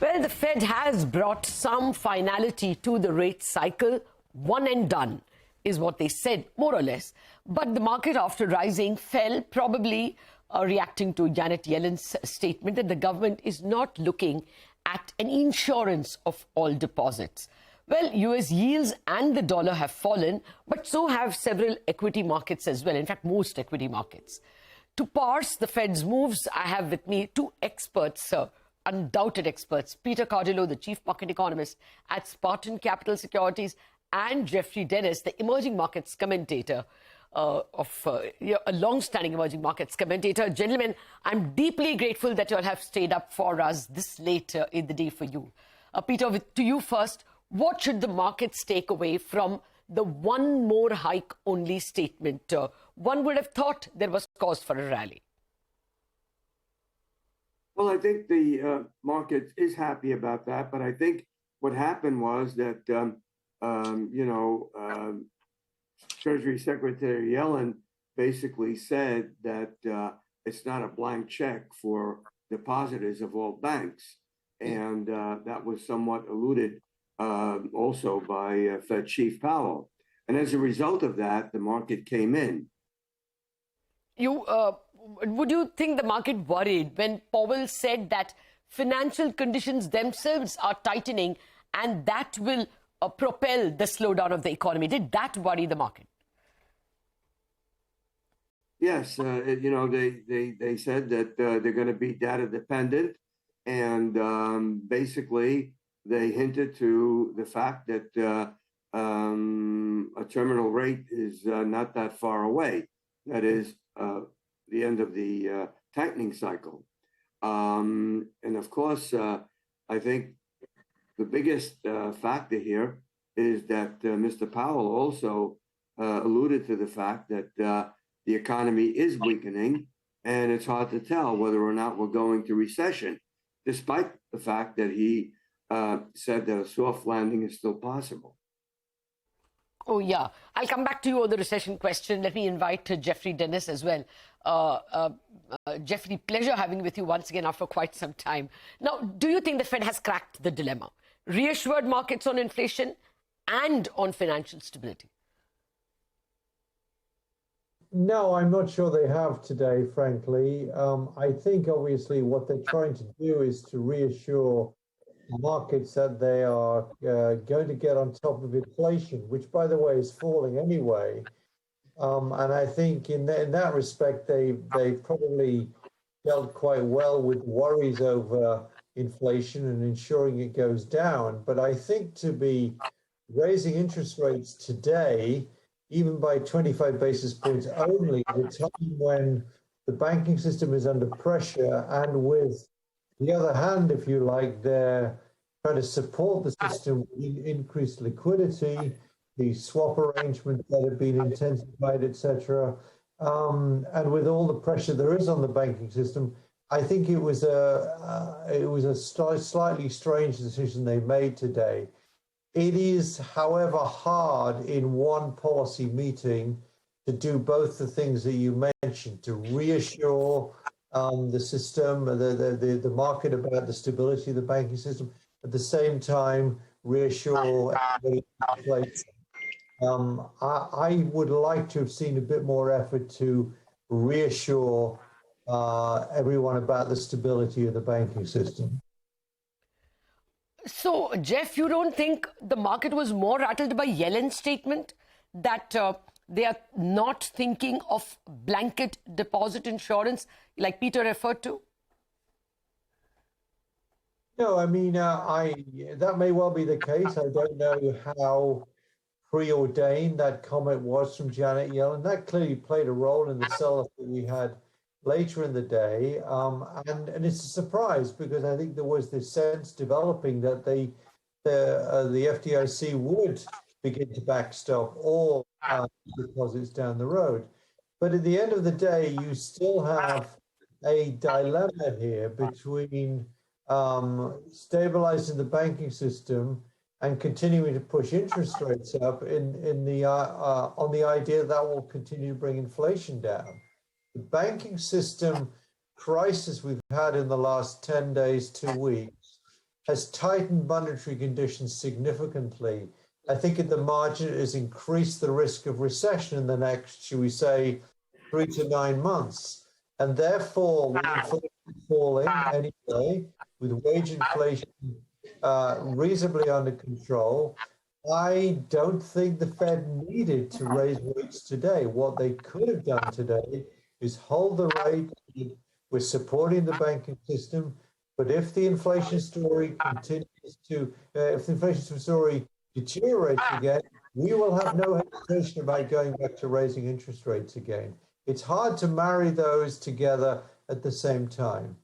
Well, the Fed has brought some finality to the rate cycle. One and done is what they said, more or less. But the market, after rising, fell, probably reacting to Janet Yellen's statement that the government is not looking at an insurance of all deposits. Well, US yields and the dollar have fallen, but so have several equity markets as well. In fact, most equity markets. To parse the Fed's moves, I have with me two experts, undoubted experts, Peter Cardillo, the chief market economist at Spartan Capital Securities, and Geoffrey Dennis, the emerging markets commentator a long-standing emerging markets commentator. Gentlemen, I'm deeply grateful that you all have stayed up for us this late in the day for you. Peter, to you first, what should the markets take away from the one more hike only statement? One would have thought there was cause for a rally. Well, I think the market is happy about that, but I think what happened was that, Treasury Secretary Yellen basically said that it's not a blank check for depositors of all banks. And that was somewhat alluded also by Fed Chief Powell. And as a result of that, the market came in. Would you think the market worried when Powell said that financial conditions themselves are tightening and that will propel the slowdown of the economy? Did that worry the market? Yes, they said that they're going to be data dependent, and basically they hinted to the fact that a terminal rate is not that far away. That is the end of the tightening cycle. And of course, I think the biggest factor here is that Mr. Powell also alluded to the fact that the economy is weakening, and it's hard to tell whether or not we're going to recession, despite the fact that he said that a soft landing is still possible. Oh, yeah. I'll come back to you on the recession question. Let me invite Geoffrey Dennis as well. Geoffrey, pleasure having you with you once again after quite some time. Now, do you think the Fed has cracked the dilemma, reassured markets on inflation and on financial stability? No, I'm not sure they have today, frankly. I think, obviously, what they're trying to do is to reassure markets that they are going to get on top of inflation, which, by the way, is falling anyway. And I think in that respect, they probably dealt quite well with worries over inflation and ensuring it goes down. But I think to be raising interest rates today, even by 25 basis points only, at a time when the banking system is under pressure, and with the other hand, if you like, they're trying to support the system with increased liquidity, the swap arrangements that have been intensified, etc. And with all the pressure there is on the banking system, I think it was a slightly strange decision they made today. It is, however, hard in one policy meeting to do both the things that you mentioned, to reassure the system, the market about the stability of the banking system, at the same time reassure inflation. I would like to have seen a bit more effort to reassure everyone about the stability of the banking system. So, Jeff, you don't think the market was more rattled by Yellen's statement that they are not thinking of blanket deposit insurance, like Peter referred to? No, I mean, that may well be the case. I don't know how preordained that comment was from Janet Yellen. That clearly played a role in the sell-off that we had later in the day, and it's a surprise because I think there was this sense developing that the FDIC would begin to backstop all deposits down the road. But at the end of the day, you still have a dilemma here between stabilizing the banking system and continuing to push interest rates up on the idea that will continue to bring inflation down. The banking system crisis we've had in the last 10 days, 2 weeks, has tightened monetary conditions significantly. I think at the margin it has increased the risk of recession in the next, shall we say, 3 to 9 months. And therefore, with inflation falling anyway, with wage inflation reasonably under control, I don't think the Fed needed to raise rates today. What they could have done today is hold the rate. We're supporting the banking system, but if the inflation story continues to, if the inflation story deteriorates again, we will have no hesitation about going back to raising interest rates again. It's hard to marry those together at the same time.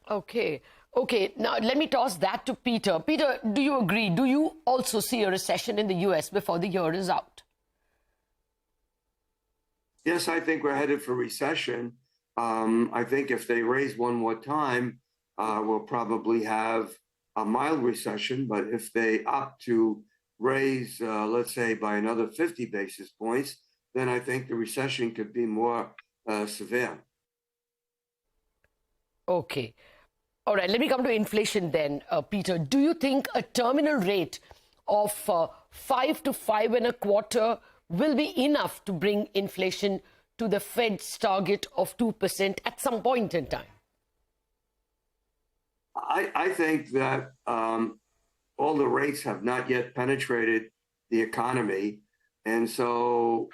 Okay. Okay, now let me toss that to Peter. Peter, do you agree? Do you also see a recession in the US before the year is out? Yes, I think we're headed for recession. I think if they raise one more time, we'll probably have a mild recession. But if they opt to raise, let's say, by another 50 basis points, then I think the recession could be more severe. Okay. All right, let me come to inflation then, Peter. Do you think a terminal rate of 5 to 5.25 will be enough to bring inflation to the Fed's target of 2% at some point in time? I think that all the rates have not yet penetrated the economy. And so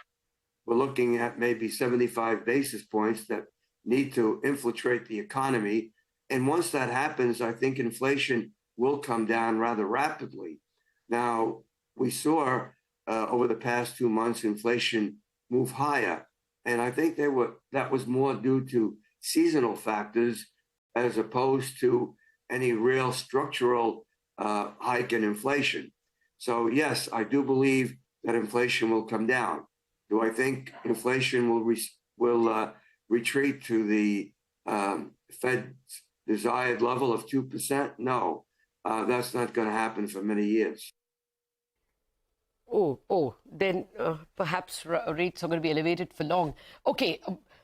we're looking at maybe 75 basis points that need to infiltrate the economy. And once that happens, I think inflation will come down rather rapidly. Now, we saw over the past 2 months inflation move higher. And I think that was more due to seasonal factors as opposed to any real structural hike in inflation. So, yes, I do believe that inflation will come down. Do I think inflation will retreat to the Fed's desired level of 2%? No, that's not going to happen for many years. Then perhaps rates are going to be elevated for long. Okay,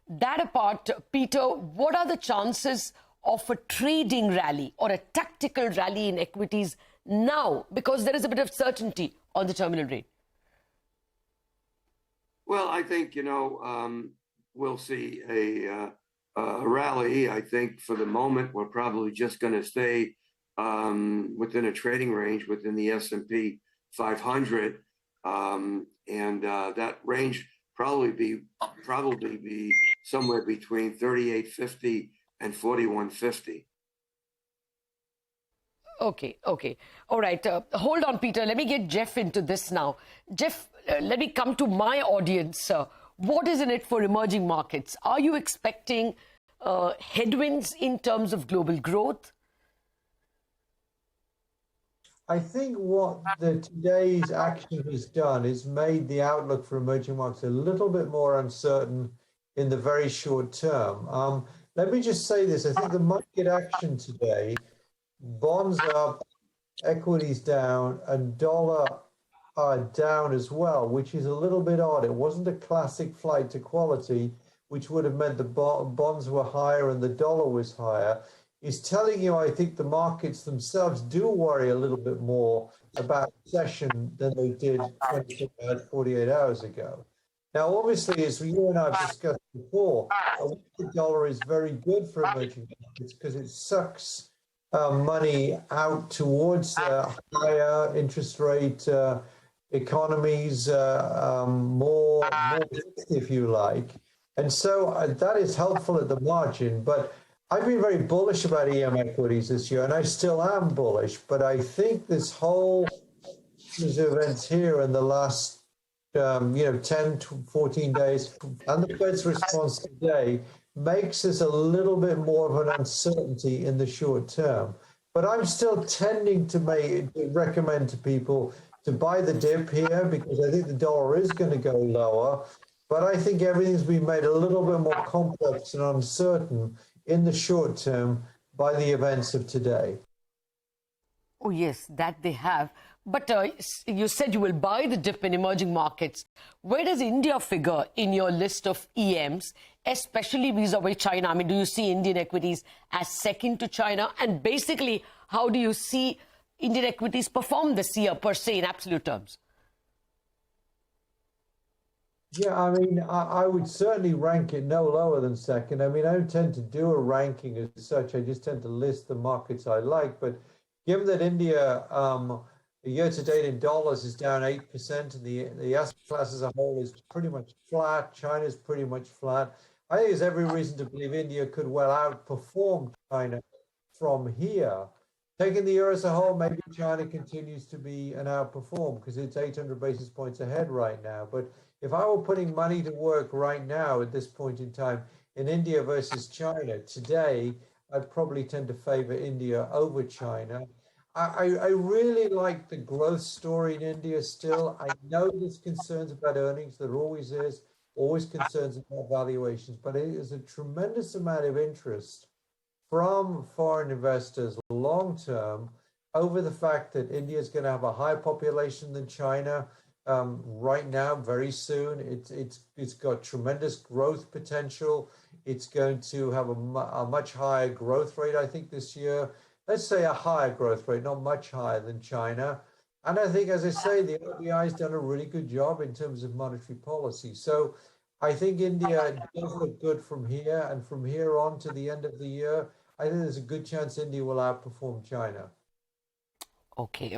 that apart, Peter, what are the chances of a trading rally or a tactical rally in equities now? Because there is a bit of certainty on the terminal rate. Well, I think, we'll see a rally. I think for the moment, we're probably just going to stay within a trading range within the S&P 500. And that range probably be somewhere between 3850 and 4150. Okay. All right. Hold on, Peter. Let me get Jeff into this now. Jeff, let me come to my audience. What is in it for emerging markets? Are you expecting headwinds in terms of global growth? I think what today's action has done is made the outlook for emerging markets a little bit more uncertain in the very short term. Let me just say this. I think the market action today, bonds up, equities down, and dollar down as well, which is a little bit odd. It wasn't a classic flight to quality, which would have meant the bonds were higher and the dollar was higher, is telling you, I think the markets themselves do worry a little bit more about recession than they did 48 hours ago. Now, obviously, as you and I have discussed before, the dollar is very good for emerging markets because it sucks money out towards higher interest rate economies, more if you like. And so that is helpful at the margin. But I've been very bullish about EM equities this year, and I still am bullish. But I think this whole events here in the last 10 to 14 days and the Fed's response today makes us a little bit more of an uncertainty in the short term. But I'm still tending to recommend to people to buy the dip here because I think the dollar is going to go lower. But I think everything's been made a little bit more complex and uncertain in the short term by the events of today. Oh, yes, that they have. But you said you will buy the dip in emerging markets. Where does India figure in your list of EMs, especially vis-a-vis China? I mean, do you see Indian equities as second to China? And basically, how do you see Indian equities perform this year, per se, in absolute terms? Yeah, I mean, I would certainly rank it no lower than second. I mean, I don't tend to do a ranking as such. I just tend to list the markets I like. But given that India, year to date in dollars is down 8%, and the asset class as a whole is pretty much flat. China's pretty much flat. I think there's every reason to believe India could well outperform China from here. Taking the year as a whole, maybe China continues to be an outperform because it's 800 basis points ahead right now. But if I were putting money to work right now at this point in time in India versus China today, I'd probably tend to favor India over China. I really like the growth story in India still. I know there's concerns about earnings. There always is, always concerns about valuations, but it is a tremendous amount of interest from foreign investors long term over the fact that India is going to have a higher population than China right now, very soon. It's got tremendous growth potential. It's going to have a much higher growth rate, I think, this year. Let's say a higher growth rate, not much higher than China. And I think, as I say, the RBI has done a really good job in terms of monetary policy. So I think India does look good from here, and from here on to the end of the year, I think there's a good chance India will outperform China. Okay,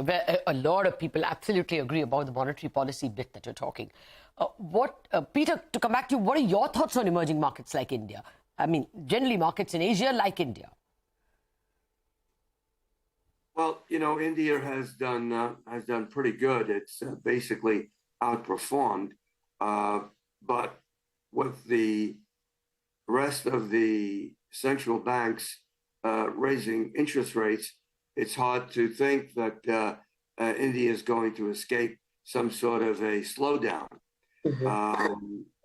a lot of people absolutely agree about the monetary policy bit that you're talking. Peter, to come back to you, what are your thoughts on emerging markets like India? I mean, generally markets in Asia like India. Well, India has done pretty good. It's basically outperformed, but with the rest of the central banks raising interest rates, it's hard to think that India is going to escape some sort of a slowdown.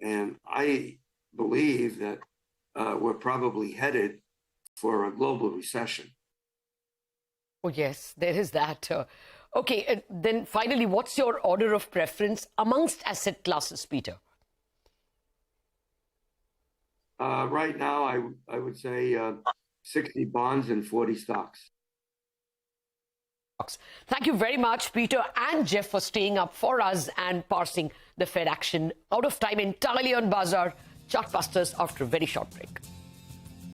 And I believe that we're probably headed for a global recession. Oh, yes, there is that. Okay, then finally, what's your order of preference amongst asset classes, Peter? Right now, I would say 60 bonds and 40 stocks. Thank you very much, Peter and Jeff, for staying up for us and parsing the Fed action. Out of time entirely on Bazaar. Chartbusters after a very short break.